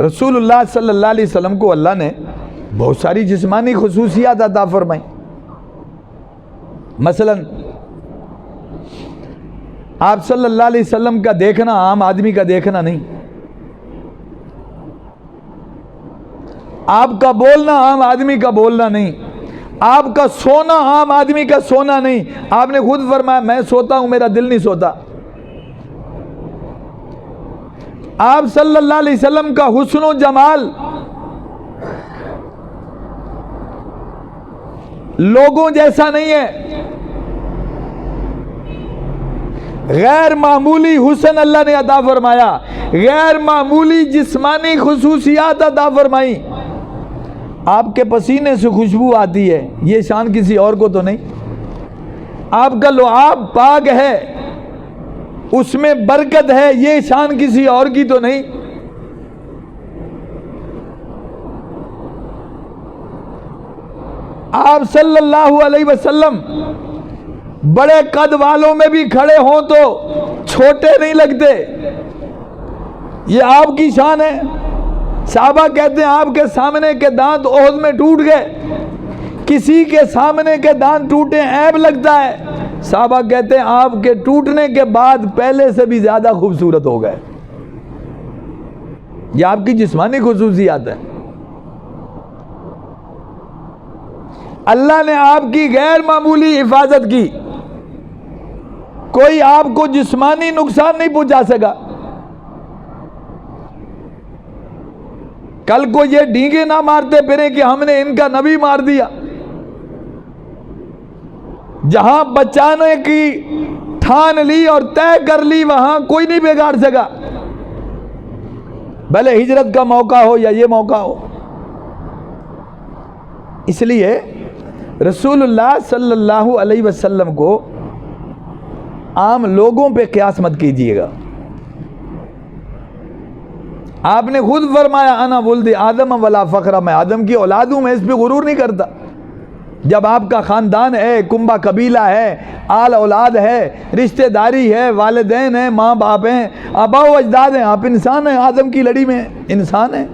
رسول اللہ صلی اللہ علیہ وسلم کو اللہ نے بہت ساری جسمانی خصوصیات عطا فرمائیں. مثلا آپ صلی اللہ علیہ وسلم کا دیکھنا عام آدمی کا دیکھنا نہیں، آپ کا بولنا عام آدمی کا بولنا نہیں، آپ کا سونا عام آدمی کا سونا نہیں. آپ نے خود فرمایا میں سوتا ہوں میرا دل نہیں سوتا. آپ صلی اللہ علیہ وسلم کا حسن و جمال لوگوں جیسا نہیں ہے، غیر معمولی حسن اللہ نے عطا فرمایا، غیر معمولی جسمانی خصوصیات عطا فرمائی. آپ کے پسینے سے خوشبو آتی ہے، یہ شان کسی اور کو تو نہیں. آپ کا لعاب پاک ہے، اس میں برکت ہے، یہ شان کسی اور کی تو نہیں. آپ صلی اللہ علیہ وسلم بڑے قد والوں میں بھی کھڑے ہوں تو چھوٹے نہیں لگتے، یہ آپ کی شان ہے. صحابہ کہتے ہیں آپ کے سامنے کے دانت احد میں ٹوٹ گئے، کسی کے سامنے کے دانت ٹوٹے عیب لگتا ہے، صحابہ کہتے ہیں آپ کے ٹوٹنے کے بعد پہلے سے بھی زیادہ خوبصورت ہو گئے. یہ آپ کی جسمانی خصوصیات ہے. اللہ نے آپ کی غیر معمولی حفاظت کی، کوئی آپ کو جسمانی نقصان نہیں پہنچا سکا. کل کو یہ ڈینگے نہ مارتے پھریں کہ ہم نے ان کا نبی مار دیا. جہاں بچانے کی ٹھان لی اور طے کر لی وہاں کوئی نہیں بگاڑ سکا، بھلے ہجرت کا موقع ہو یا یہ موقع ہو. اس لیے رسول اللہ صلی اللہ علیہ وسلم کو عام لوگوں پہ قیاس مت کیجیے گا. آپ نے خود فرمایا انا ولد آدم ولا فخر، میں آدم کی اولاد ہوں، میں اس پہ غرور نہیں کرتا. جب آپ کا خاندان ہے، کنبہ قبیلہ ہے، آل اولاد ہے، رشتہ داری ہے، والدین ہیں، ماں باپ ہیں، آبا و اجداد ہیں، آپ انسان ہیں، آدم کی لڑی میں انسان ہیں.